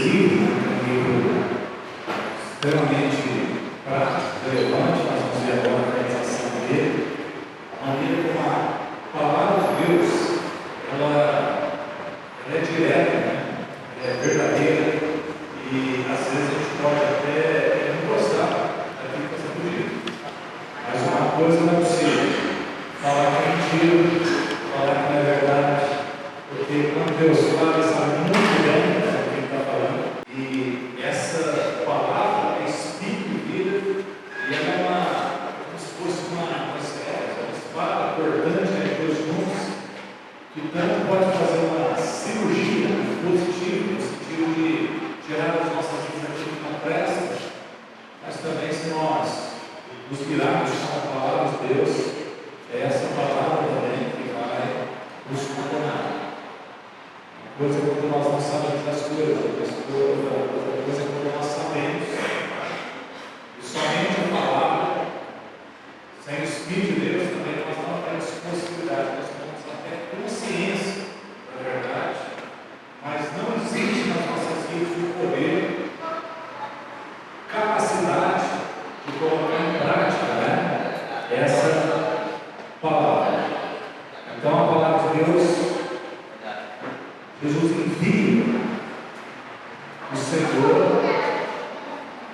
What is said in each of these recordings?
livro, um livro extremamente prático, relevante, nós vamos ver agora a realização dele, a maneira como a palavra de Deus, ela é direta, né? Ela é verdadeira, e às vezes a gente pode até não gostar daquilo que está sendo dito. Mas uma coisa não é possível, falar que é mentira, falar que não é verdade, porque quando Deus fala, Ele sabe muito bem o que Ele está falando, e essa palavra é espírito e vida, e ela é como se fosse uma espada cortante de dois gumes, que tanto pode fazer uma cirurgia positiva, no sentido de tirar as nossas vidas aquilo que não presta, mas também se nós nos virarmos com a palavra de Deus, é essa palavra também que vai nos condenar. Uma coisa é quando nós não sabemos das coisas, outra coisa é quando nós sabemos. E somente a palavra, sem o Espírito de Deus, também nós não temos possibilidade, nós temos até consciência da verdade, mas não existe nas nossas vidas o poder, capacidade de colocar em prática, né, essa palavra. Então a palavra de Deus, Jesus envia o Senhor,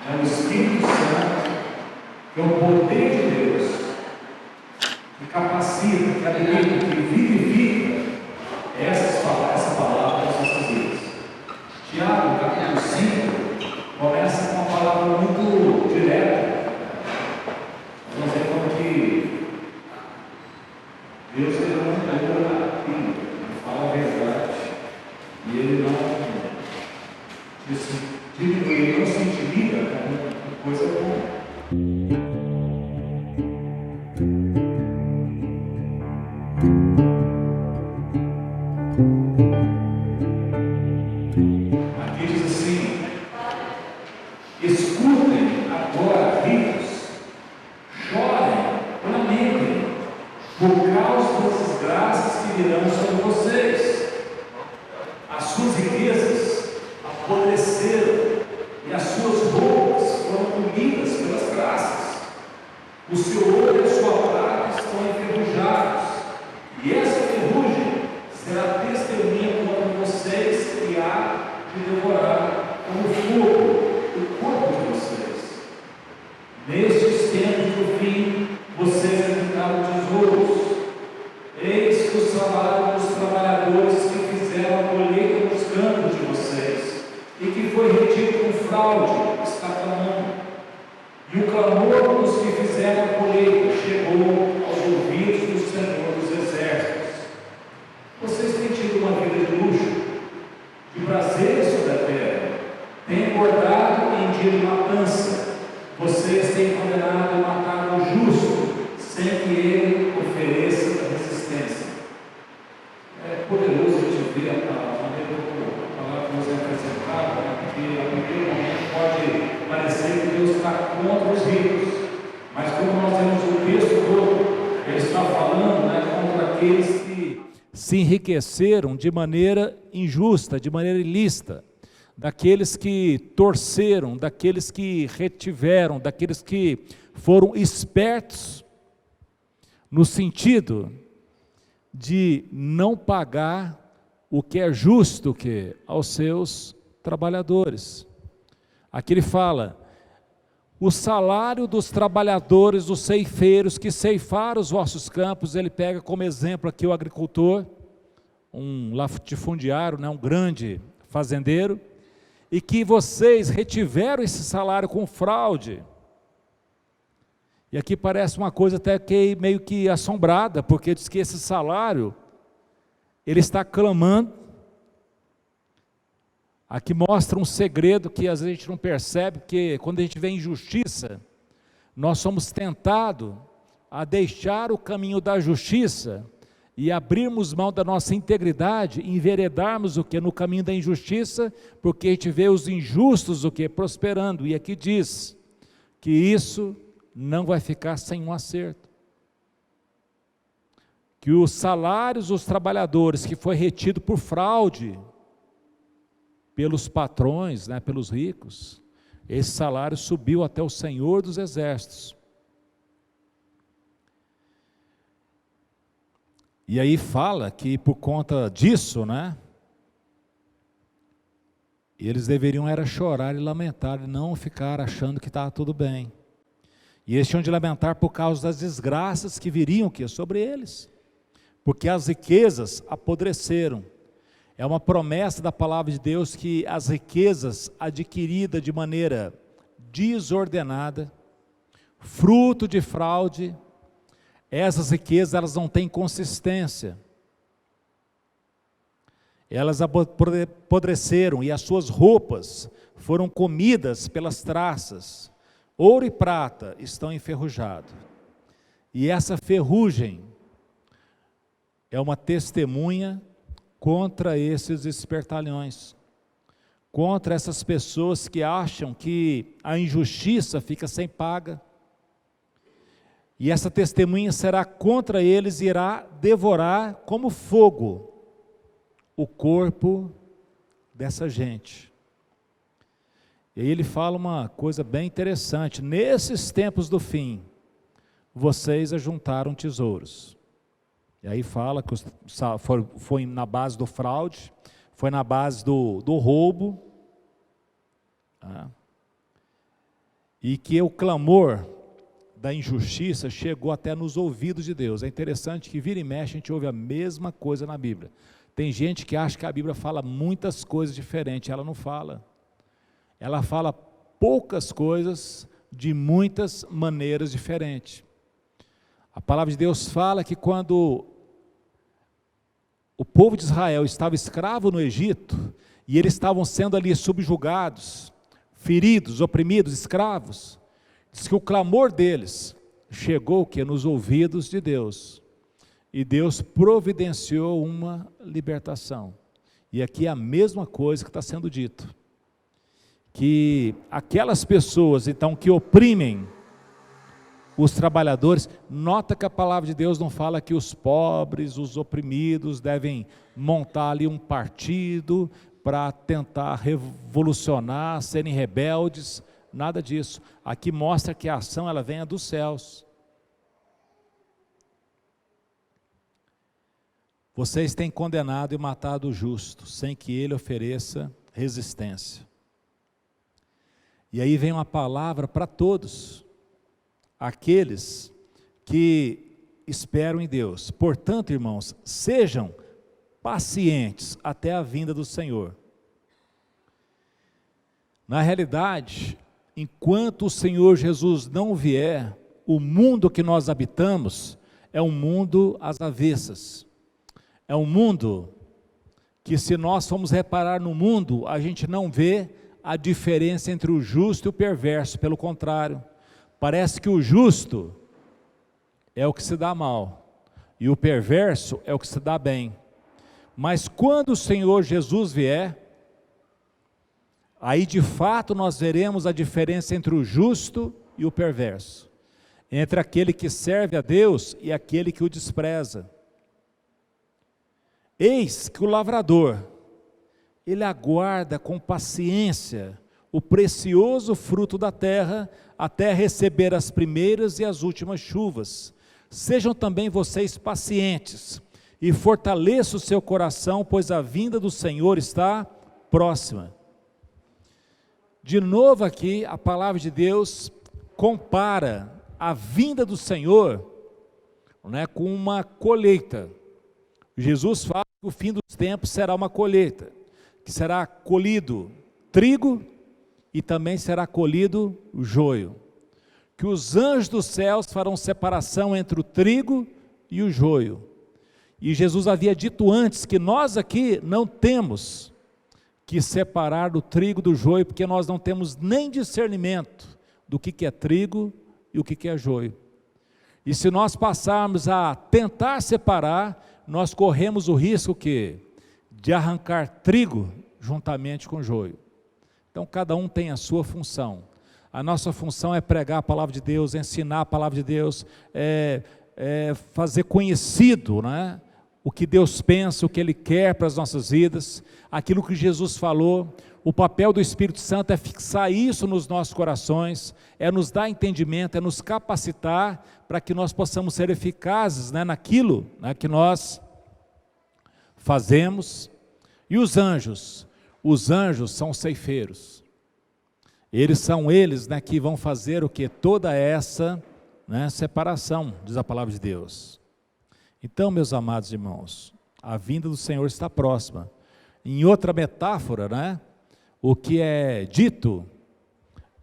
o Espírito Santo, que é o poder de Deus, que capacita, que habilita, que vivifica essa palavra nas nossas vidas. Tiago, capítulo 5, começa com uma palavra muito direta. Nós vemos como que Deus ele não muda aquilo, ele fala a verdade, e ele não diminui, ele não se intimida com coisa boa. Aqui diz assim: escutem agora, ricos, chorem, lamentem, por causa das desgraças que virão sobre vocês. As suas riquezas apodreceram e as suas roupas foram comidas pelas traças. O seu ouro e a sua prata estão enferrujados, e essa ferrugem será testemunha contra vocês que há de devorar como fogo o corpo de vocês. Nestes tempos do fim, vocês juntaram tesouros. Eis que o salário dos trabalhadores que fizeram a colheita nos campos de vocês, e que foi retido com fraude, está clamando. E o clamor dos que fizeram a colheita chegou aos ouvidos do Senhor dos Exércitos. Vocês têm tido uma vida de luxo, de prazeres sobre a terra, têm engordado em dia de matança. Vocês têm condenado e matado o justo, sem que ele ofereça resistência. É poderoso a gente ver a maneira como a palavra nos é apresentada, né? Porque a primeiro momento pode parecer que Deus está contra os ricos, mas como nós vemos o texto todo, ele está falando, né, contra aqueles que se enriqueceram de maneira injusta, de maneira ilícita, daqueles que torceram, daqueles que retiveram, daqueles que foram espertos no sentido de não pagar o que é justo aos seus trabalhadores. Aqui ele fala: o salário dos trabalhadores, dos ceifeiros que ceifaram os vossos campos. Ele pega como exemplo aqui o agricultor, um latifundiário, né, um grande fazendeiro, e que vocês retiveram esse salário com fraude. E aqui parece uma coisa até que meio que assombrada, porque diz que esse salário, ele está clamando. Aqui mostra um segredo que às vezes a gente não percebe, porque quando a gente vê injustiça, nós somos tentados a deixar o caminho da justiça e abrirmos mão da nossa integridade, enveredarmos no caminho da injustiça, porque a gente vê os injustos prosperando. E aqui diz que isso não vai ficar sem um acerto. Que os salários dos trabalhadores que foi retido por fraude, pelos patrões, né, pelos ricos. Esse salário subiu até o Senhor dos Exércitos. E aí fala que por conta disso, né, eles deveriam era chorar e lamentar, e não ficar achando que estava tudo bem. E eles tinham de lamentar por causa das desgraças que viriam sobre eles, porque as riquezas apodreceram. É uma promessa da palavra de Deus que as riquezas adquiridas de maneira desordenada, fruto de fraude, essas riquezas elas não têm consistência. Elas apodreceram e as suas roupas foram comidas pelas traças. Ouro e prata estão enferrujados. E essa ferrugem é uma testemunha contra esses espertalhões, contra essas pessoas que acham que a injustiça fica sem paga. E essa testemunha será contra eles e irá devorar como fogo o corpo dessa gente. E aí ele fala uma coisa bem interessante: nesses tempos do fim, vocês ajuntaram tesouros. E aí fala que foi na base do fraude, foi na base do roubo, tá? E que o clamor da injustiça chegou até nos ouvidos de Deus. É interessante que vira e mexe a gente ouve a mesma coisa na Bíblia. Tem gente que acha que a Bíblia fala muitas coisas diferentes, ela não fala. Ela fala poucas coisas de muitas maneiras diferentes. A palavra de Deus fala que quando o povo de Israel estava escravo no Egito, e eles estavam sendo ali subjugados, feridos, oprimidos, escravos, diz que o clamor deles chegou nos ouvidos de Deus, e Deus providenciou uma libertação. E aqui é a mesma coisa que está sendo dito, que aquelas pessoas então que oprimem os trabalhadores, nota que a palavra de Deus não fala que os pobres, os oprimidos devem montar ali um partido para tentar revolucionar, serem rebeldes, nada disso. Aqui mostra que a ação ela vem dos céus. Vocês têm condenado e matado o justo, sem que ele ofereça resistência. E aí vem uma palavra para todos, aqueles que esperam em Deus. Portanto, irmãos, sejam pacientes até a vinda do Senhor. Na realidade, enquanto o Senhor Jesus não vier, o mundo que nós habitamos é um mundo às avessas. É um mundo que, se nós formos reparar no mundo, a gente não vê a diferença entre o justo e o perverso. Pelo contrário, parece que o justo é o que se dá mal e o perverso é o que se dá bem. Mas quando o Senhor Jesus vier, aí de fato nós veremos a diferença entre o justo e o perverso, entre aquele que serve a Deus e aquele que o despreza. Eis que o lavrador, ele aguarda com paciência o precioso fruto da terra, até receber as primeiras e as últimas chuvas. Sejam também vocês pacientes, e fortaleçam o seu coração, pois a vinda do Senhor está próxima. De novo aqui, a palavra de Deus compara a vinda do Senhor, né, com uma colheita. Jesus fala que o fim dos tempos será uma colheita, que será colhido trigo e também será colhido o joio, que os anjos dos céus farão separação entre o trigo e o joio. E Jesus havia dito antes que nós aqui não temos que separar o trigo do joio, porque nós não temos nem discernimento do que é trigo e o que é joio. E se nós passarmos a tentar separar, nós corremos o risco de arrancar trigo juntamente com joio. Então cada um tem a sua função. A nossa função é pregar a palavra de Deus, ensinar a palavra de Deus, fazer conhecido, né, o que Deus pensa, o que Ele quer para as nossas vidas, aquilo que Jesus falou. O papel do Espírito Santo é fixar isso nos nossos corações, é nos dar entendimento, é nos capacitar para que nós possamos ser eficazes, né, naquilo, né, que nós fazemos. E os anjos são ceifeiros. Eles, né, que vão fazer o que? Toda essa, né, separação, diz a palavra de Deus. Então, meus amados irmãos, a vinda do Senhor está próxima. Em outra metáfora, né, o que é dito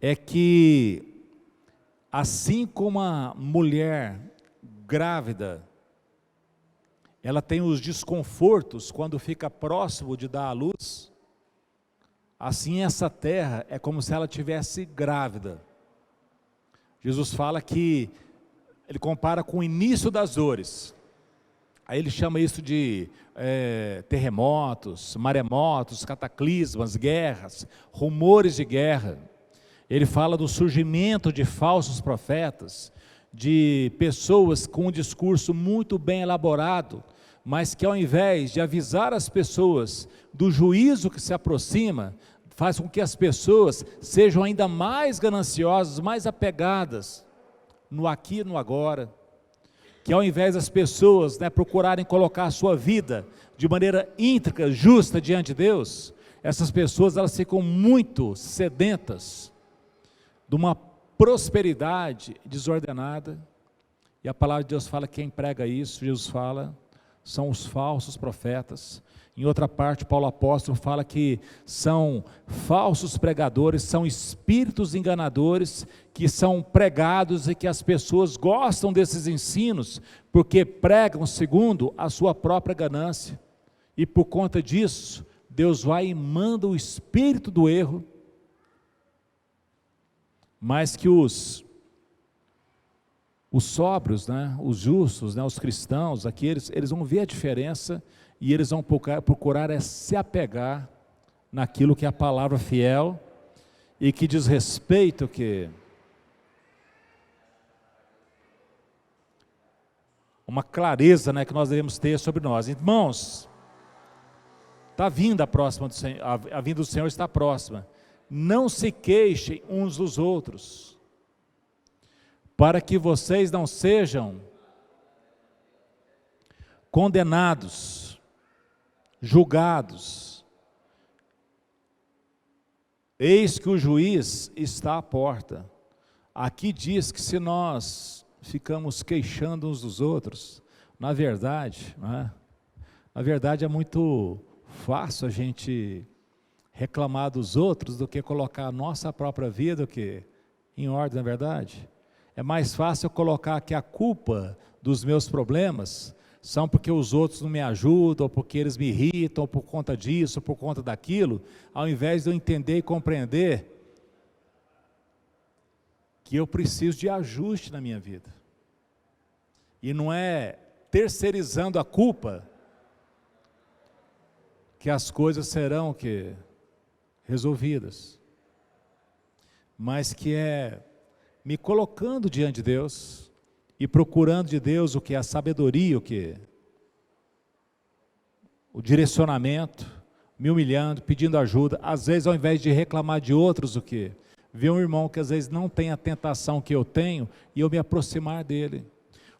é que, assim como a mulher grávida, ela tem os desconfortos quando fica próximo de dar à luz, assim essa terra é como se ela tivesse grávida. Jesus fala que, ele compara com o início das dores. Aí ele chama isso de terremotos, maremotos, cataclismas, guerras, rumores de guerra. Ele fala do surgimento de falsos profetas, de pessoas com um discurso muito bem elaborado, mas que ao invés de avisar as pessoas do juízo que se aproxima, faz com que as pessoas sejam ainda mais gananciosas, mais apegadas no aqui e no agora. Que ao invés das pessoas, né, procurarem colocar a sua vida de maneira íntegra, justa diante de Deus, essas pessoas elas ficam muito sedentas de uma prosperidade desordenada, e a palavra de Deus fala que quem prega isso, Jesus fala, são os falsos profetas. Em outra parte, Paulo apóstolo fala que são falsos pregadores, são espíritos enganadores que são pregados e que as pessoas gostam desses ensinos, porque pregam segundo a sua própria ganância, e por conta disso, Deus vai e manda o espírito do erro, mas que os sóbrios, né, os justos, né, os cristãos, aqui eles vão ver a diferença, e eles vão procurar se apegar naquilo que é a palavra fiel, e que diz respeito que uma clareza, né, que nós devemos ter sobre nós. Irmãos, está vindo a vinda do Senhor está próxima. Não se queixem uns dos outros, para que vocês não sejam condenados, julgados. Eis que o juiz está à porta. Aqui diz que se nós ficamos queixando uns dos outros, na verdade, né, na verdade é muito fácil a gente reclamar dos outros do que colocar a nossa própria vida em ordem, na verdade. É mais fácil eu colocar que a culpa dos meus problemas são porque os outros não me ajudam, ou porque eles me irritam, ou por conta disso, ou por conta daquilo, ao invés de eu entender e compreender que eu preciso de ajuste na minha vida. E não é terceirizando a culpa que as coisas serão resolvidas, mas que é me colocando diante de Deus e procurando de Deus o que é a sabedoria, o direcionamento, me humilhando, pedindo ajuda. Às vezes, ao invés de reclamar de outros, ver um irmão que às vezes não tem a tentação que eu tenho, e eu me aproximar dele.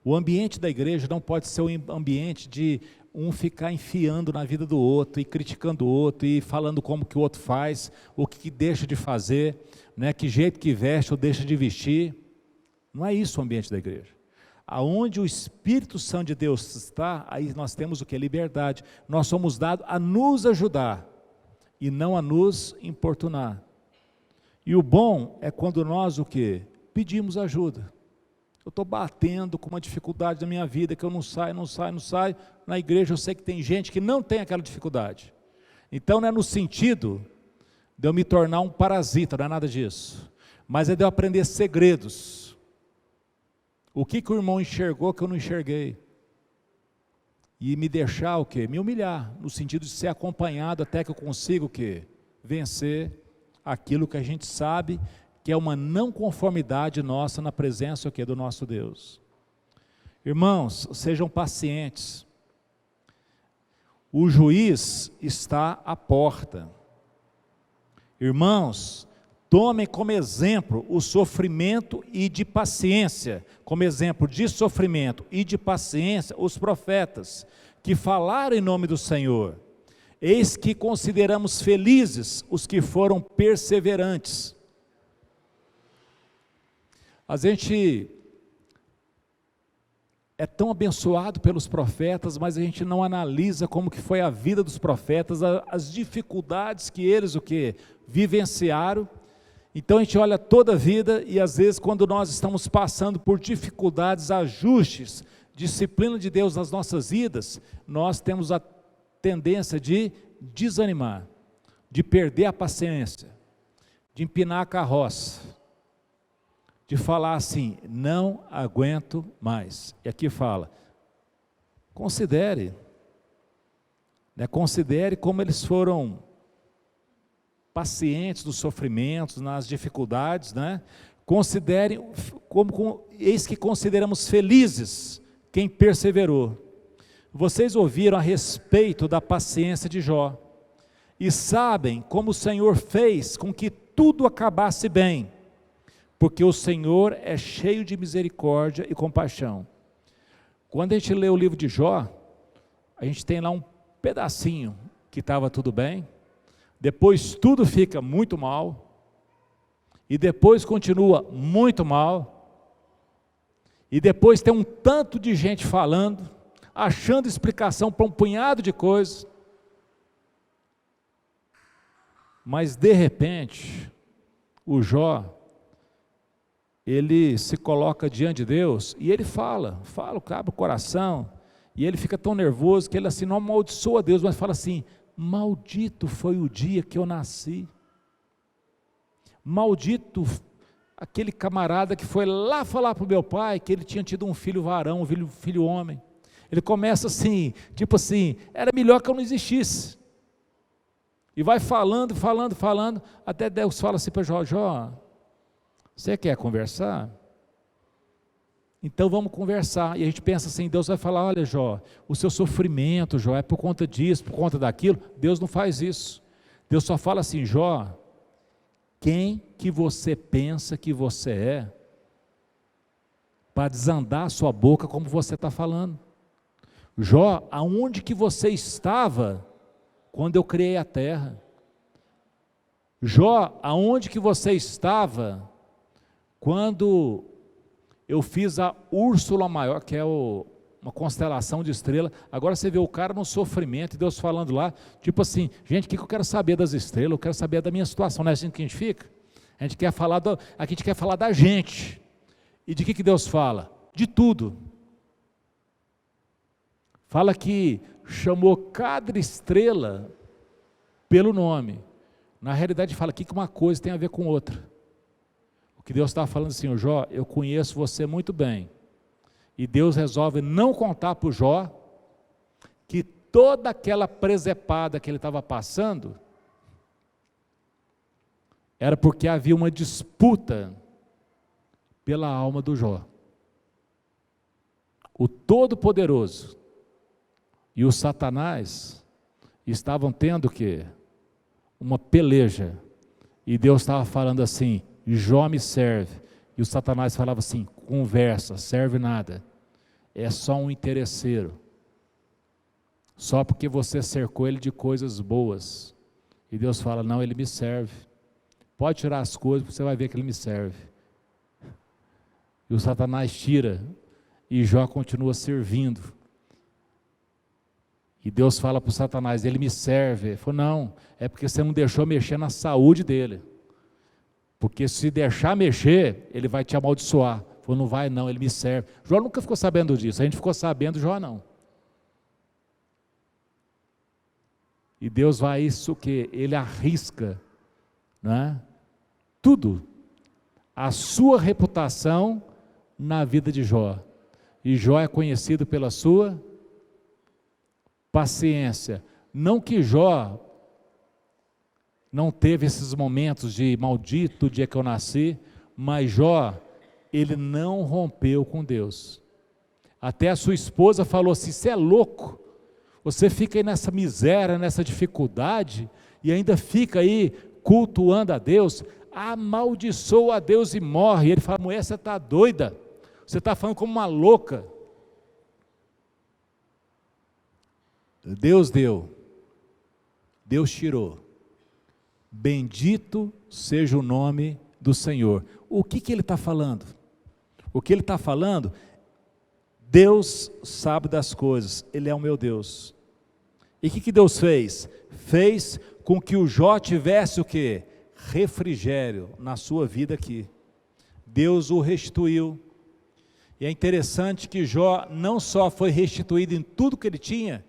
O ambiente da igreja não pode ser um ambiente de um ficar enfiando na vida do outro, e criticando o outro, e falando como que o outro faz, o que deixa de fazer, né, que jeito que veste ou deixa de vestir. Não é isso o ambiente da igreja. Aonde o Espírito Santo de Deus está, aí nós temos o que? Liberdade. Nós somos dados a nos ajudar, e não a nos importunar. E o bom é quando nós pedimos ajuda. Eu estou batendo com uma dificuldade na minha vida, que eu não saio. Na igreja eu sei que tem gente que não tem aquela dificuldade. Então não é no sentido de eu me tornar um parasita, não é nada disso. Mas é de eu aprender segredos. O que o irmão enxergou que eu não enxerguei? E me deixar me humilhar, no sentido de ser acompanhado até que eu consiga vencer aquilo que a gente sabe que é uma não conformidade nossa na presença do nosso Deus. Irmãos, sejam pacientes. O juiz está à porta. Irmãos, tomem como exemplo o sofrimento e de paciência, como exemplo de sofrimento e de paciência, os profetas, que falaram em nome do Senhor. Eis que consideramos felizes os que foram perseverantes. A gente é tão abençoado pelos profetas, mas a gente não analisa como que foi a vida dos profetas, as dificuldades que eles vivenciaram. Então a gente olha toda a vida e às vezes quando nós estamos passando por dificuldades, ajustes, disciplina de Deus nas nossas vidas, nós temos a tendência de desanimar, de perder a paciência, de empinar a carroça, de falar assim, não aguento mais. E aqui fala, considere, considere como eles foram pacientes nos sofrimentos, nas dificuldades, considere, eis que consideramos felizes quem perseverou. Vocês ouviram a respeito da paciência de Jó, e sabem como o Senhor fez com que tudo acabasse bem, porque o Senhor é cheio de misericórdia e compaixão. Quando a gente lê o livro de Jó, a gente tem lá um pedacinho que estava tudo bem, depois tudo fica muito mal, e depois continua muito mal, e depois tem um tanto de gente falando, achando explicação para um punhado de coisas, mas de repente, o Jó, ele se coloca diante de Deus, e ele fala, abre o coração, e ele fica tão nervoso, que ele assim, não amaldiçoa Deus, mas fala assim, maldito foi o dia que eu nasci, maldito aquele camarada que foi lá falar para o meu pai, que ele tinha tido um filho varão, um filho homem. Ele começa assim, tipo assim, era melhor que eu não existisse, e vai falando, até Deus fala assim para Jó, Jó, você quer conversar? Então vamos conversar, e a gente pensa assim, Deus vai falar, olha Jó, o seu sofrimento, Jó, é por conta disso, por conta daquilo. Deus não faz isso. Deus só fala assim, Jó, quem que você pensa que você é, para desandar a sua boca como você está falando? Jó, aonde que você estava quando eu criei a terra? Jó, aonde que você estava quando eu fiz a Úrsula Maior, que é uma constelação de estrela? Agora você vê o cara no sofrimento, e Deus falando lá, tipo assim, gente, o que eu quero saber das estrelas? Eu quero saber da minha situação. Não é assim que a gente fica? A gente quer falar, aqui a gente quer falar da gente. E de que Deus fala? De tudo. Fala que chamou cada estrela pelo nome. Na realidade fala aqui que uma coisa tem a ver com outra. O que Deus está falando assim, Jó, eu conheço você muito bem. E Deus resolve não contar para o Jó que toda aquela presepada que ele estava passando era porque havia uma disputa pela alma do Jó. O Todo-Poderoso e o Satanás estavam tendo o quê? Uma peleja. E Deus estava falando assim, Jó me serve, e o Satanás falava assim, conversa, serve nada, é só um interesseiro, só porque você cercou ele de coisas boas, e Deus fala, não, ele me serve, pode tirar as coisas, você vai ver que ele me serve, e o Satanás tira, e Jó continua servindo, e Deus fala para o Satanás, ele me serve, ele falou, não, é porque você não deixou mexer na saúde dele, porque se deixar mexer, ele vai te amaldiçoar. Falou, não vai não, ele me serve. Jó nunca ficou sabendo disso, a gente ficou sabendo, Jó não. E Deus vai isso que ele arrisca, tudo, a sua reputação na vida de Jó. E Jó é conhecido pela sua paciência. Não que Jó não teve esses momentos de maldito dia que eu nasci, mas Jó, ele não rompeu com Deus. Até a sua esposa falou assim, você é louco, Você fica aí nessa miséria, nessa dificuldade, e ainda fica aí cultuando a Deus, amaldiçoa a Deus e morre. E ele fala: mulher, você está doida, você está falando como uma louca. Deus deu, Deus tirou, bendito seja o nome do Senhor. O que ele está falando? O que ele está falando? Deus sabe das coisas, Ele é o meu Deus. E o que Deus fez? Fez com que o Jó tivesse o quê? Refrigério na sua vida aqui. Deus o restituiu. E é interessante que Jó não só foi restituído em tudo que ele tinha,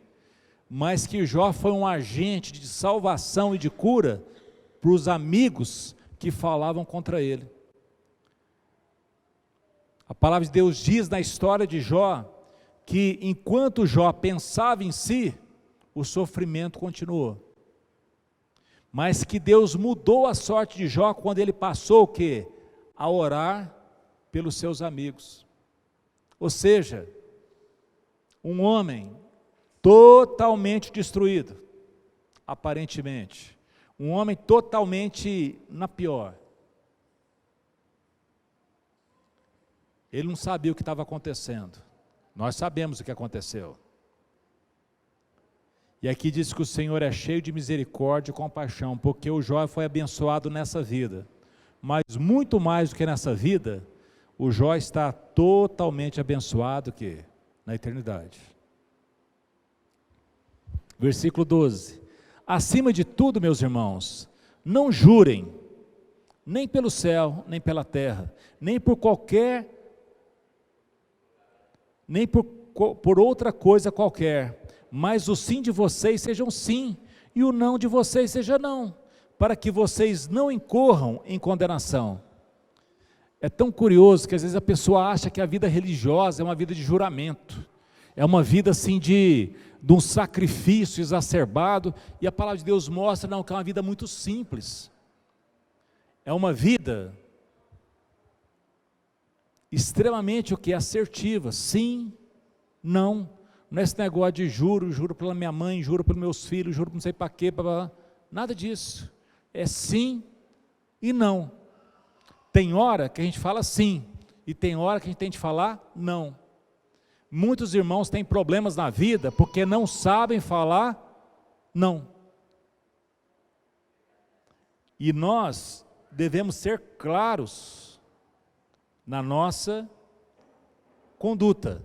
mas que Jó foi um agente de salvação e de cura para os amigos que falavam contra ele. A palavra de Deus diz na história de Jó, que enquanto Jó pensava em si, o sofrimento continuou. Mas que Deus mudou a sorte de Jó quando ele passou o quê? A orar pelos seus amigos. Ou seja, um homem totalmente destruído, aparentemente, um homem totalmente na pior. Ele não sabia o que estava acontecendo. Nós sabemos o que aconteceu. E aqui diz que o Senhor é cheio de misericórdia e compaixão, porque o Jó foi abençoado nessa vida. Mas muito mais do que nessa vida, o Jó está totalmente abençoado que na eternidade. Versículo 12. Acima de tudo, meus irmãos, não jurem, nem pelo céu, nem pela terra, nem por outra coisa qualquer, mas o sim de vocês seja um sim, e o não de vocês seja não, para que vocês não incorram em condenação. É tão curioso que às vezes a pessoa acha que a vida religiosa é uma vida de juramento, é uma vida assim de um sacrifício exacerbado, e a palavra de Deus mostra não, que é uma vida muito simples, é uma vida extremamente o que? Assertiva, sim, não é esse negócio de juro pela minha mãe, juro pelos meus filhos, juro não sei para quê, nada disso, é sim e não. Tem hora que a gente fala sim, e tem hora que a gente tem que falar não. Muitos irmãos têm problemas na vida, porque não sabem falar não. E nós devemos ser claros na nossa conduta,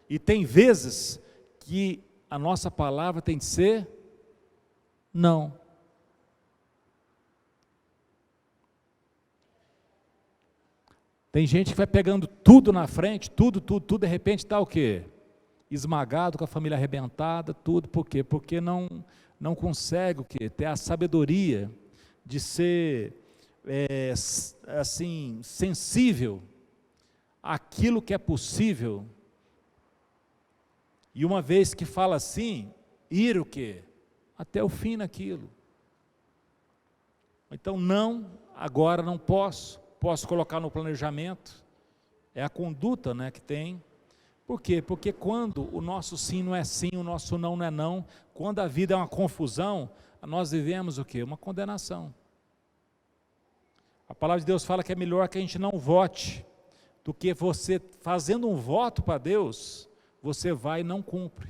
e tem vezes que a nossa palavra tem que ser não. Tem gente que vai pegando tudo na frente, tudo, de repente está o quê? Esmagado, com a família arrebentada, tudo, por quê? Porque não consegue o quê? Ter a sabedoria de ser assim, sensível àquilo que é possível, e uma vez que fala assim, ir o quê? Até o fim naquilo. Então não, agora não posso colocar no planejamento, é a conduta, né, que tem. Por quê? Porque quando o nosso sim não é sim, o nosso não é não, quando a vida é uma confusão, nós vivemos o quê? Uma condenação. A palavra de Deus fala que é melhor que a gente não vote, do que você fazendo um voto para Deus, você vai e não cumpre.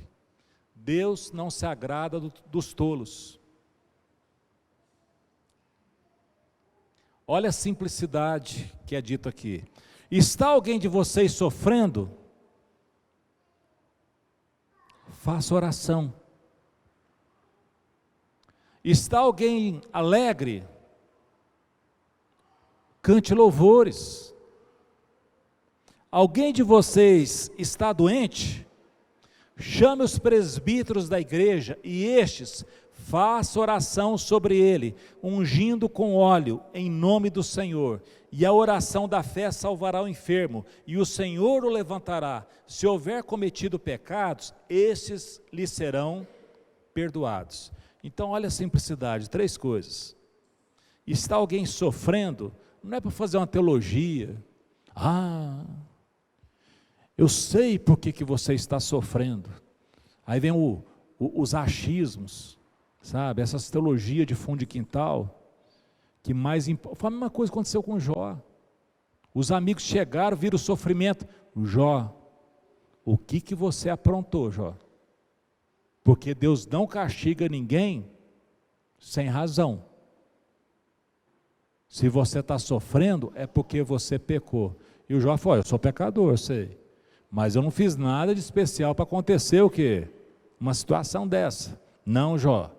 Deus não se agrada dos tolos. Olha a simplicidade que é dito aqui. Está alguém de vocês sofrendo? Faça oração. Está alguém alegre? Cante louvores. Alguém de vocês está doente? Chame os presbíteros da igreja e estes faça oração sobre ele, ungindo com óleo em nome do Senhor, e a oração da fé salvará o enfermo, e o Senhor o levantará. Se houver cometido pecados, estes lhe serão perdoados. Então olha a simplicidade, 3 coisas. Está alguém sofrendo? Não é para fazer uma teologia. Eu sei por que você está sofrendo. Aí vem o os achismos, sabe? Essas teologias de fundo de quintal, que mais foi a mesma coisa que aconteceu com Jó. Os amigos chegaram, viram o sofrimento. Jó, o que você aprontou, Jó? Porque Deus não castiga ninguém sem razão. Se você está sofrendo, é porque você pecou. E o Jó falou, eu sou pecador, eu sei. Mas eu não fiz nada de especial para acontecer o quê? Uma situação dessa. Não, Jó.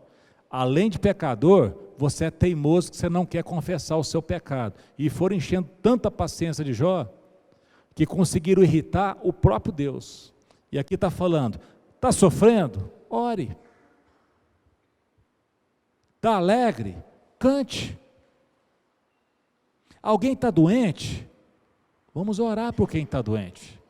Além de pecador, você é teimoso que você não quer confessar o seu pecado. E foram enchendo tanta paciência de Jó, que conseguiram irritar o próprio Deus. E aqui está falando, está sofrendo? Ore. Está alegre? Cante. Alguém está doente? Vamos orar por quem está doente.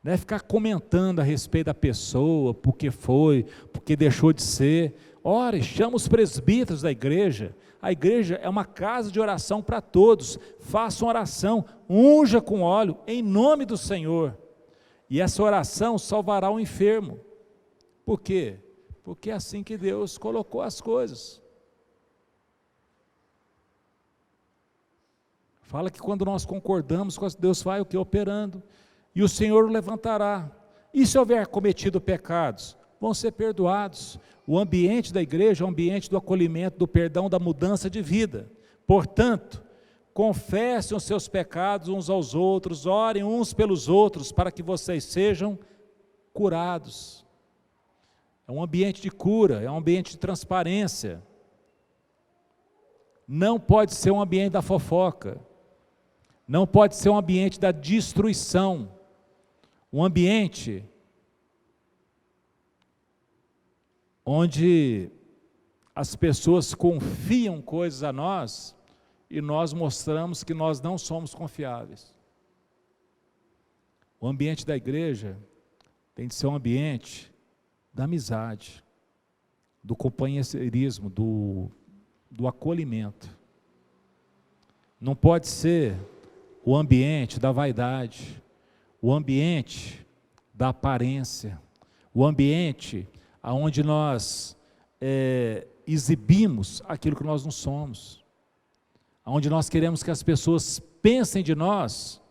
Não é ficar comentando a respeito da pessoa, porque foi, porque deixou de ser. Ore, chama os presbíteros da igreja. A igreja é uma casa de oração para todos. Faça uma oração, unja com óleo, em nome do Senhor. E essa oração salvará o enfermo. Por quê? Porque é assim que Deus colocou as coisas. Fala que quando nós concordamos com Deus, vai o que? Operando. E o Senhor o levantará. E se houver cometido pecados, vão ser perdoados. O ambiente da igreja é o ambiente do acolhimento, do perdão, da mudança de vida. Portanto, confessem os seus pecados uns aos outros, orem uns pelos outros, para que vocês sejam curados. É um ambiente de cura, é um ambiente de transparência. Não pode ser um ambiente da fofoca. Não pode ser um ambiente da destruição. Um ambiente onde as pessoas confiam coisas a nós e nós mostramos que nós não somos confiáveis. O ambiente da igreja tem de ser um ambiente da amizade, do companheirismo, do acolhimento. Não pode ser o ambiente da vaidade, o ambiente da aparência, o ambiente onde nós exibimos aquilo que nós não somos, onde nós queremos que as pessoas pensem de nós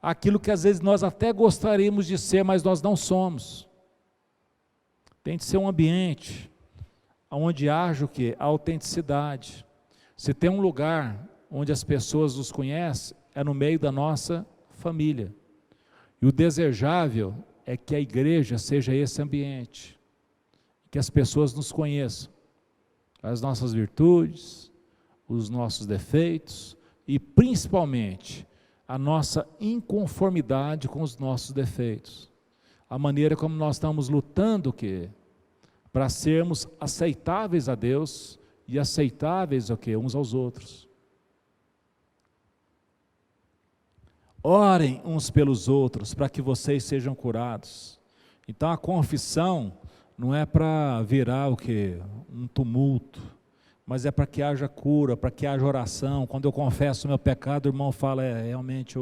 aquilo que às vezes nós até gostaríamos de ser, mas nós não somos. Tem de ser um ambiente onde haja o quê? A autenticidade. Se tem um lugar onde as pessoas nos conhecem, é no meio da nossa família. E o desejável é que a igreja seja esse ambiente, que as pessoas nos conheçam, as nossas virtudes, os nossos defeitos e principalmente a nossa inconformidade com os nossos defeitos. A maneira como nós estamos lutando para sermos aceitáveis a Deus e aceitáveis uns aos outros. Orem uns pelos outros para que vocês sejam curados. Então a confissão não é para virar um tumulto, mas é para que haja cura, para que haja oração. Quando eu confesso o meu pecado, o irmão fala, realmente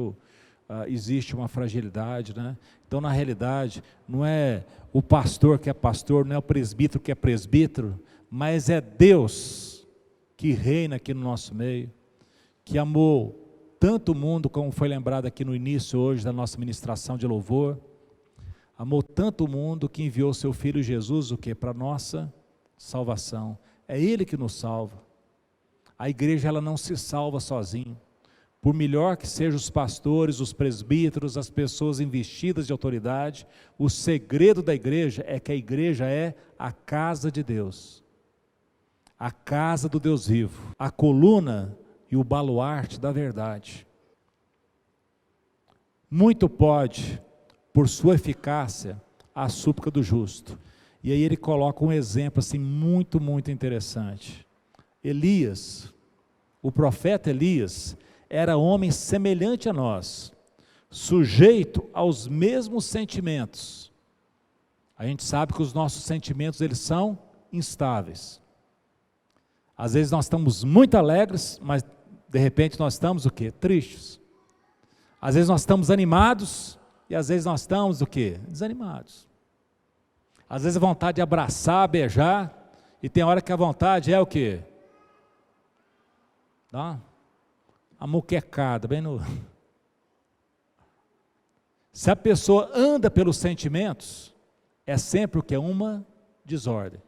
existe uma fragilidade, né? Então na realidade, não é o pastor que é pastor, não é o presbítero que é presbítero, mas é Deus que reina aqui no nosso meio, que amou tanto o mundo, como foi lembrado aqui no início hoje da nossa ministração de louvor, amou tanto o mundo que enviou seu Filho Jesus, para a nossa salvação. É Ele que nos salva. A igreja ela não se salva sozinha. Por melhor que sejam os pastores, os presbíteros, as pessoas investidas de autoridade, o segredo da igreja é que a igreja é a casa de Deus, a casa do Deus vivo, a coluna e o baluarte da verdade. Muito pode, por sua eficácia, a súplica do justo. E aí ele coloca um exemplo assim muito, muito interessante. Elias, o profeta Elias, era homem semelhante a nós, sujeito aos mesmos sentimentos. A gente sabe que os nossos sentimentos eles são instáveis. Às vezes nós estamos muito alegres, mas de repente nós estamos tristes. Às vezes nós estamos animados e às vezes nós estamos desanimados. Às vezes a vontade de abraçar, beijar, e tem hora que a vontade é o quê? Dá uma muquecada, bem no... Se a pessoa anda pelos sentimentos, é sempre o que? Uma desordem.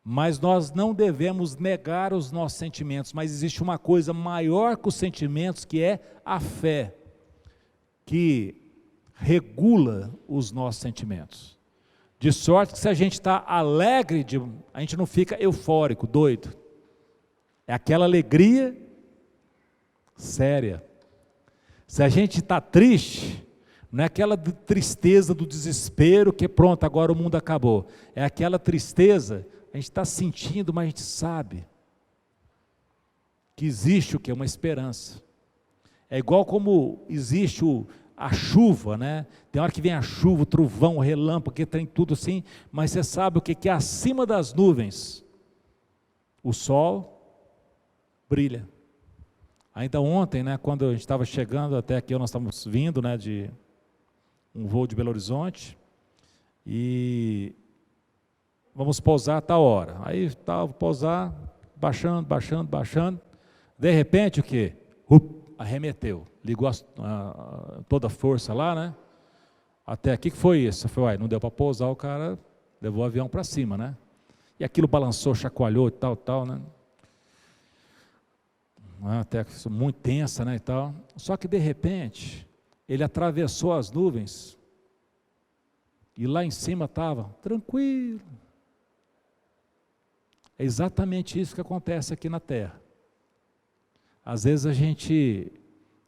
Mas nós não devemos negar os nossos sentimentos, mas existe uma coisa maior que os sentimentos, que é a fé, que regula os nossos sentimentos. De sorte que se a gente está alegre, a gente não fica eufórico, doido. É aquela alegria séria. Se a gente está triste, não é aquela tristeza do desespero, que pronto, agora o mundo acabou. É aquela tristeza, a gente está sentindo, mas a gente sabe que existe o que? Uma esperança. É igual como existe a chuva, né? Tem hora que vem a chuva, o trovão, o relâmpago, que tem tudo assim, mas você sabe o que é acima das nuvens? O sol brilha. Ainda ontem, né, quando a gente estava chegando até aqui, nós estávamos vindo, né, de um voo de Belo Horizonte, e vamos pousar a tal hora. Aí estava pousar, baixando, de repente o quê? Arremeteu, ligou toda a força lá, né? Até aqui, que foi isso? Foi, não deu para pousar, o cara levou o avião para cima, né? E aquilo balançou, chacoalhou e tal, né? Até muito tensa, né, e tal. Só que de repente, ele atravessou as nuvens, e lá em cima estava tranquilo. É exatamente isso que acontece aqui na terra. Às vezes a gente,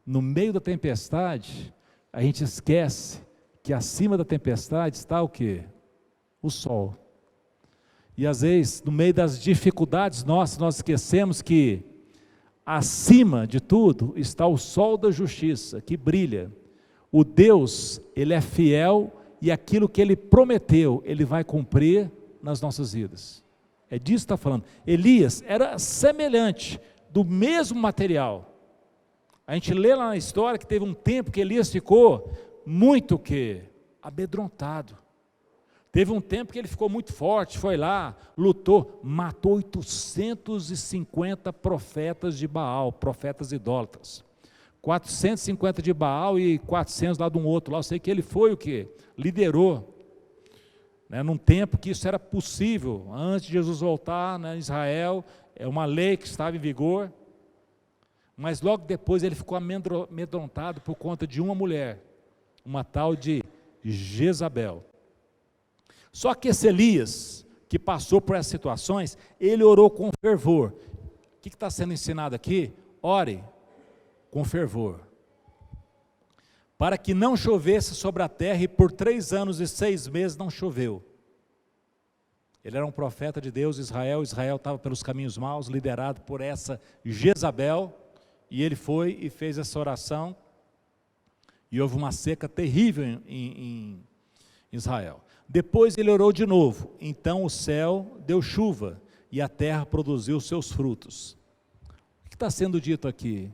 no meio da tempestade, a gente esquece que acima da tempestade está o quê? O sol. E às vezes, no meio das dificuldades nossas, nós esquecemos que acima de tudo está o sol da justiça, que brilha. O Deus, Ele é fiel, e aquilo que Ele prometeu, Ele vai cumprir nas nossas vidas. É disso que está falando. Elias era semelhante, do mesmo material. A gente lê lá na história que teve um tempo que Elias ficou muito amedrontado. Teve um tempo que ele ficou muito forte, foi lá, lutou, matou 850 profetas de Baal, profetas idólatras. 450 de Baal e 400 lá de um outro, lá eu sei que ele foi o que? Liderou, né, num tempo que isso era possível, antes de Jesus voltar, né, em Israel, é uma lei que estava em vigor, mas logo depois ele ficou amedrontado por conta de uma mulher, uma tal de Jezabel. Só que esse Elias, que passou por essas situações, ele orou com fervor. O que está sendo ensinado aqui? Ore com fervor, para que não chovesse sobre a terra, e por 3 anos e 6 meses não choveu. Ele era um profeta de Deus, Israel estava pelos caminhos maus, liderado por essa Jezabel, e ele foi e fez essa oração, e houve uma seca terrível em Israel. Depois ele orou de novo, então o céu deu chuva, e a terra produziu seus frutos. O que está sendo dito aqui?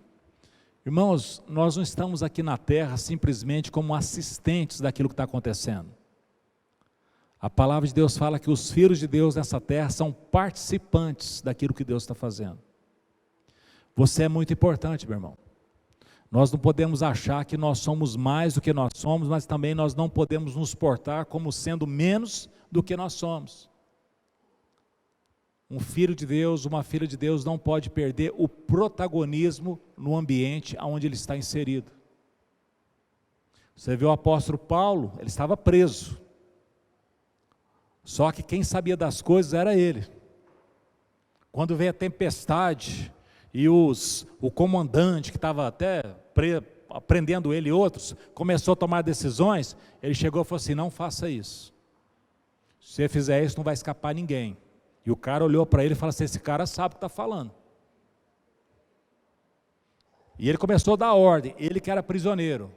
Irmãos, nós não estamos aqui na terra simplesmente como assistentes daquilo que está acontecendo. A palavra de Deus fala que os filhos de Deus nessa terra são participantes daquilo que Deus está fazendo. Você é muito importante, meu irmão. Nós não podemos achar que nós somos mais do que nós somos, mas também nós não podemos nos portar como sendo menos do que nós somos. Um filho de Deus, uma filha de Deus não pode perder o protagonismo no ambiente onde ele está inserido. Você vê o apóstolo Paulo, ele estava preso. Só que quem sabia das coisas era ele. Quando veio a tempestade e o comandante, que estava até prendendo ele e outros, começou a tomar decisões, ele chegou e falou assim: não faça isso. Se você fizer isso, não vai escapar ninguém. E o cara olhou para ele e falou assim: esse cara sabe o que está falando. E ele começou a dar ordem, ele que era prisioneiro.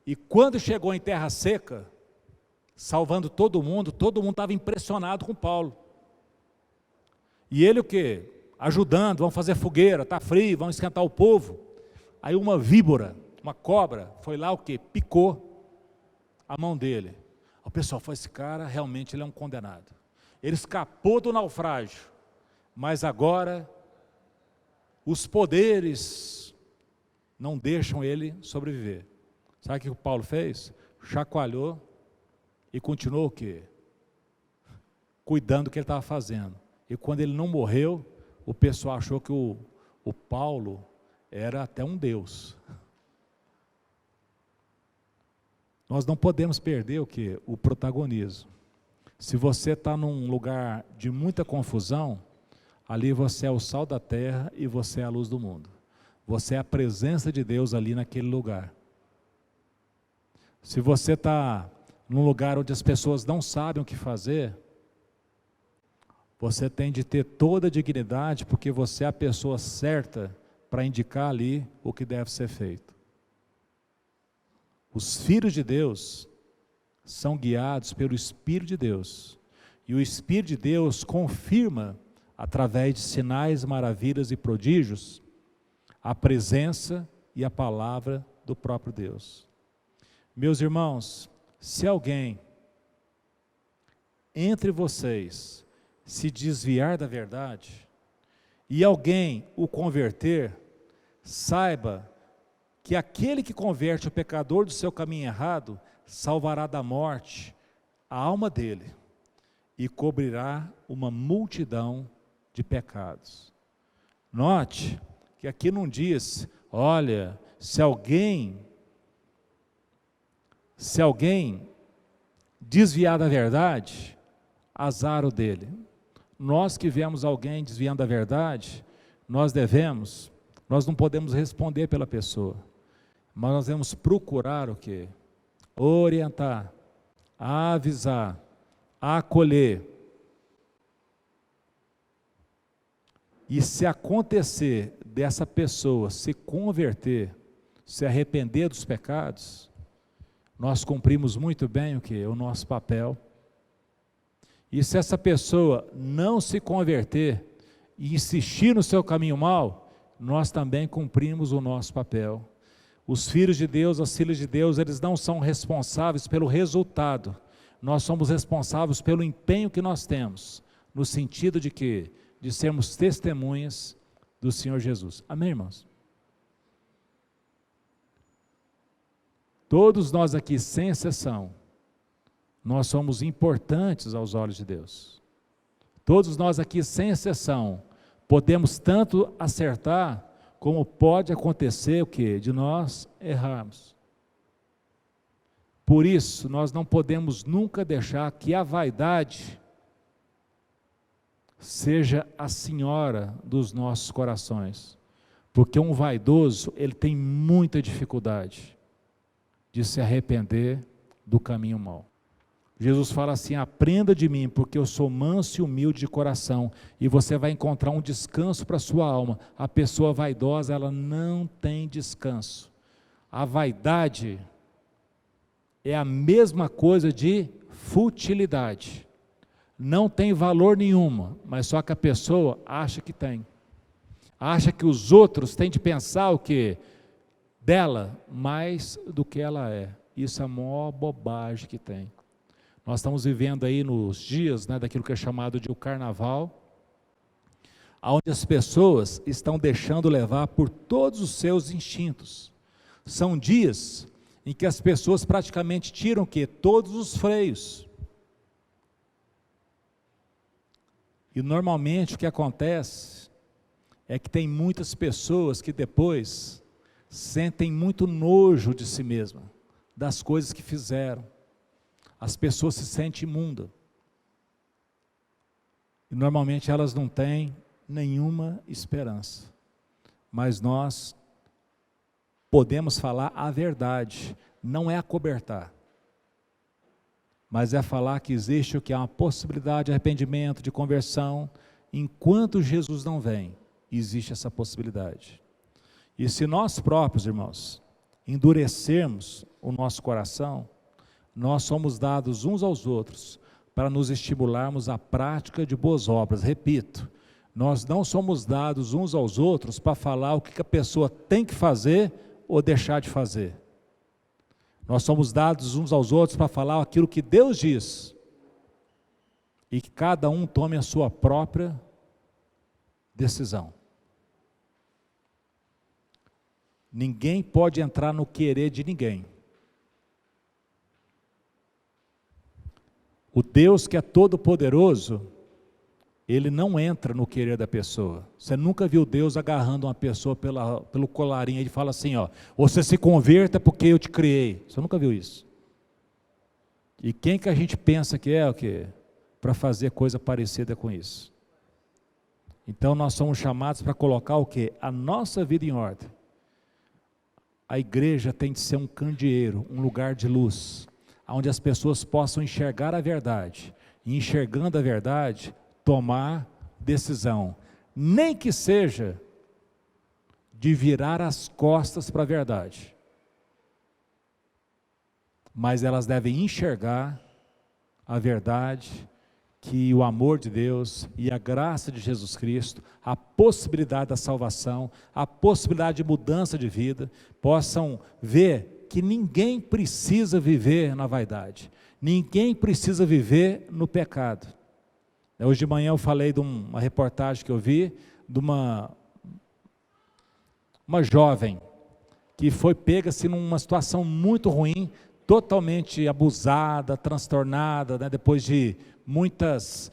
E quando chegou em terra seca, salvando todo mundo estava impressionado com Paulo. E ele o quê? Ajudando, vão fazer fogueira, está frio, vão esquentar o povo. Aí uma víbora, uma cobra, foi lá o quê? Picou a mão dele. O pessoal falou, esse cara realmente ele é um condenado. Ele escapou do naufrágio, mas agora os poderes não deixam ele sobreviver. Sabe o que o Paulo fez? Chacoalhou e continuou o quê? Cuidando do que ele estava fazendo. E quando ele não morreu, o pessoal achou que o Paulo era até um deus. Nós não podemos perder o quê? O protagonismo. Se você está num lugar de muita confusão, ali você é o sal da terra e você é a luz do mundo. Você é a presença de Deus ali naquele lugar. Se você está num lugar onde as pessoas não sabem o que fazer, você tem de ter toda a dignidade, porque você é a pessoa certa para indicar ali o que deve ser feito. Os filhos de Deus são guiados pelo Espírito de Deus, e o Espírito de Deus confirma, através de sinais, maravilhas e prodígios, a presença e a palavra do próprio Deus. Meus irmãos, se alguém entre vocês se desviar da verdade, e alguém o converter, saiba que aquele que converte o pecador do seu caminho errado, salvará da morte a alma dele, e cobrirá uma multidão de pecados. Note que aqui não diz, olha, se alguém desviar da verdade, azar o dele. Nós que vemos alguém desviando da verdade, nós não podemos responder pela pessoa, mas nós devemos procurar o quê? Orientar, avisar, acolher. E se acontecer dessa pessoa se converter, se arrepender dos pecados, nós cumprimos muito bem o quê? O nosso papel. E se essa pessoa não se converter e insistir no seu caminho mau, nós também cumprimos o nosso papel. Os filhos de Deus, as filhas de Deus, eles não são responsáveis pelo resultado. Nós somos responsáveis pelo empenho que nós temos, no sentido de que? De sermos testemunhas do Senhor Jesus. Amém, irmãos? Todos nós aqui, sem exceção, nós somos importantes aos olhos de Deus. Todos nós aqui, sem exceção, podemos tanto acertar, como pode acontecer o quê? De nós errarmos. Por isso, nós não podemos nunca deixar que a vaidade seja a senhora dos nossos corações. Porque um vaidoso, ele tem muita dificuldade de se arrepender do caminho mau. Jesus fala assim, aprenda de mim, porque eu sou manso e humilde de coração, e você vai encontrar um descanso para a sua alma. A pessoa vaidosa, ela não tem descanso. A vaidade é a mesma coisa de futilidade. Não tem valor nenhuma, mas só que a pessoa acha que tem. Acha que os outros têm de pensar o quê? Dela, mais do que ela é. Isso é a maior bobagem que tem. Nós estamos vivendo aí nos dias, daquilo que é chamado de o carnaval, onde as pessoas estão deixando levar por todos os seus instintos. São dias em que as pessoas praticamente tiram o quê? Todos os freios. E normalmente o que acontece é que tem muitas pessoas que depois sentem muito nojo de si mesma, das coisas que fizeram. As pessoas se sentem imundas. E normalmente elas não têm nenhuma esperança. Mas nós podemos falar a verdade, não é acobertar. Mas é falar que existe o que é uma possibilidade de arrependimento, de conversão. Enquanto Jesus não vem, existe essa possibilidade. E se nós próprios, irmãos, endurecermos o nosso coração, nós somos dados uns aos outros para nos estimularmos à prática de boas obras. Repito, nós não somos dados uns aos outros para falar o que a pessoa tem que fazer ou deixar de fazer. Nós somos dados uns aos outros para falar aquilo que Deus diz. E que cada um tome a sua própria decisão. Ninguém pode entrar no querer de ninguém. O Deus que é todo poderoso, Ele não entra no querer da pessoa. Você nunca viu Deus agarrando uma pessoa pelo colarinho e fala assim, ó, você se converta porque eu te criei. Você nunca viu isso. E quem que a gente pensa que é o quê? Para fazer coisa parecida com isso. Então nós somos chamados para colocar o quê? A nossa vida em ordem. A igreja tem de ser um candeeiro, um lugar de luz, onde as pessoas possam enxergar a verdade, e enxergando a verdade, tomar decisão, nem que seja de virar as costas para a verdade, mas elas devem enxergar a verdade, que o amor de Deus e a graça de Jesus Cristo, a possibilidade da salvação, a possibilidade de mudança de vida, possam ver que ninguém precisa viver na vaidade, ninguém precisa viver no pecado. Hoje de manhã eu falei de uma reportagem que eu vi, de uma jovem, que foi pega assim, numa situação muito ruim, totalmente abusada, transtornada, né, depois de muitas,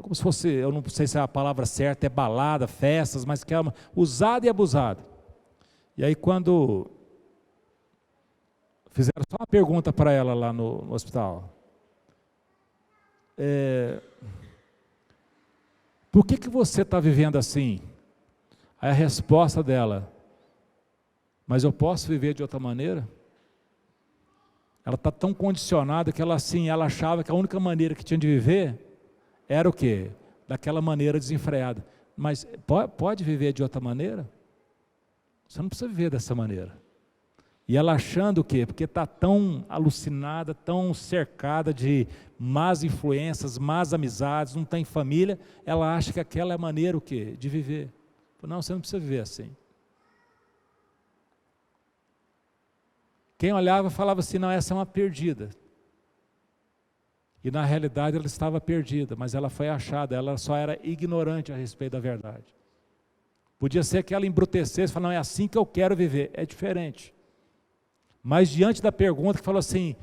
como se fosse, eu não sei se é a palavra certa, é balada, festas, mas que é usada e abusada. E aí quando fizeram só uma pergunta para ela lá no hospital, por que você está vivendo assim? Aí a resposta dela, mas eu posso viver de outra maneira? Ela está tão condicionada que ela achava que a única maneira que tinha de viver era o quê? Daquela maneira desenfreada. Mas pode viver de outra maneira? Você não precisa viver dessa maneira. E ela achando o quê? Porque está tão alucinada, tão cercada de más influências, más amizades, não tem família, ela acha que aquela é a maneira o quê? De viver. Não, você não precisa viver assim. Quem olhava falava assim, não, essa é uma perdida. E na realidade ela estava perdida, mas ela foi achada, ela só era ignorante a respeito da verdade. Podia ser que ela embrutecesse e falasse, não, é assim que eu quero viver, é diferente. Mas diante da pergunta que falou assim,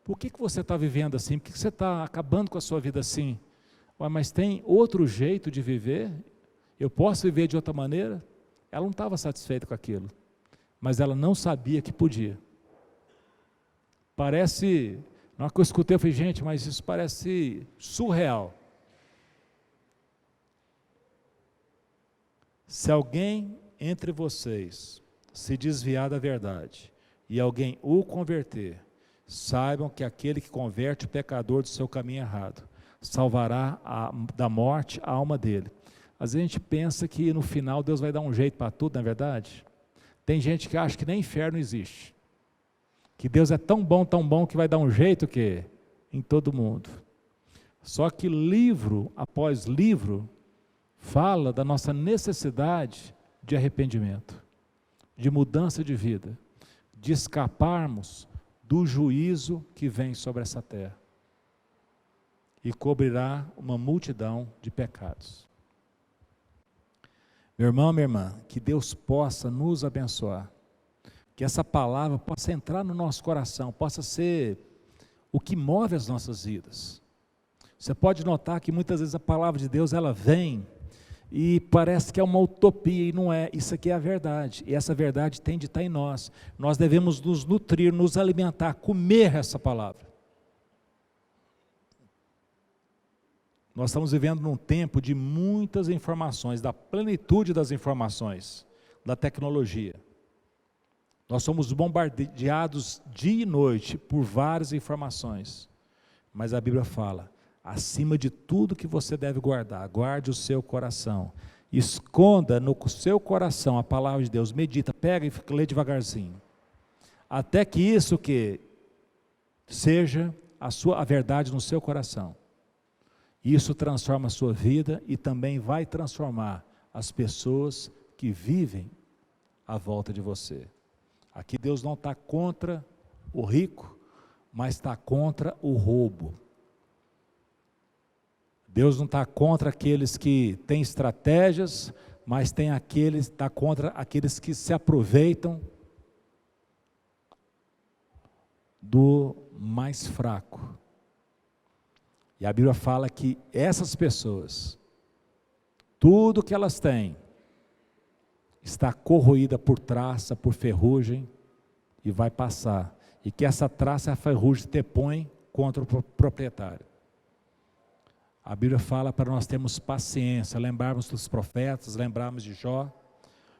por que você está vivendo assim? Por que você está acabando com a sua vida assim? Ué, mas tem outro jeito de viver? Eu posso viver de outra maneira? Ela não estava satisfeita com aquilo, mas ela não sabia que podia. Parece, na hora que eu escutei, eu falei, gente, mas isso parece surreal. Se alguém entre vocês se desviar da verdade, e alguém o converter, saibam que aquele que converte o pecador do seu caminho errado, salvará da morte a alma dele. Às vezes a gente pensa que no final Deus vai dar um jeito para tudo, não é verdade? Tem gente que acha que nem inferno existe. Que Deus é tão bom que vai dar um jeito que em todo mundo. Só que livro após livro fala da nossa necessidade de arrependimento, de mudança de vida, de escaparmos do juízo que vem sobre essa terra e cobrirá uma multidão de pecados. Meu irmão, minha irmã, que Deus possa nos abençoar. Que essa palavra possa entrar no nosso coração, possa ser o que move as nossas vidas. Você pode notar que muitas vezes a palavra de Deus, ela vem e parece que é uma utopia, e não é. Isso aqui é a verdade, e essa verdade tem de estar em nós. Nós devemos nos nutrir, nos alimentar, comer essa palavra. Nós estamos vivendo num tempo de muitas informações, da plenitude das informações, da tecnologia. Nós somos bombardeados dia e noite por várias informações, mas a Bíblia fala, acima de tudo que você deve guardar, guarde o seu coração, esconda no seu coração a palavra de Deus, medita, pega e lê devagarzinho, até que isso que seja a verdade no seu coração. Isso transforma a sua vida e também vai transformar as pessoas que vivem à volta de você. Aqui Deus não está contra o rico, mas está contra o roubo. Deus não está contra aqueles que têm estratégias, mas está contra aqueles que se aproveitam do mais fraco. E a Bíblia fala que essas pessoas, tudo que elas têm, está corroída por traça, por ferrugem, e vai passar. E que essa traça e a ferrugem depõe contra o proprietário. A Bíblia fala para nós termos paciência, lembrarmos dos profetas, lembrarmos de Jó.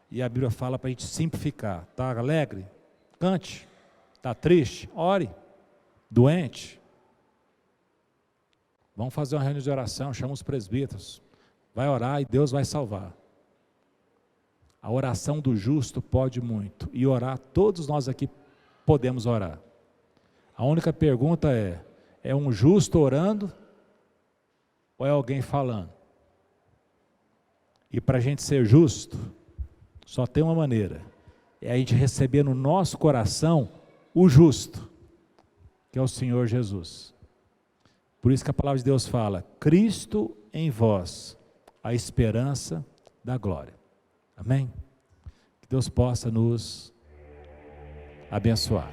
E a Bíblia fala para a gente simplificar. Está alegre? Cante. Está triste? Ore. Doente? Vamos fazer uma reunião de oração, chama os presbíteros. Vai orar e Deus vai salvar. A oração do justo pode muito. E orar, todos nós aqui podemos orar. A única pergunta é um justo orando ou é alguém falando? E para a gente ser justo, só tem uma maneira. É a gente receber no nosso coração o justo, que é o Senhor Jesus. Por isso que a palavra de Deus fala, Cristo em vós, a esperança da glória. Amém? Que Deus possa nos abençoar.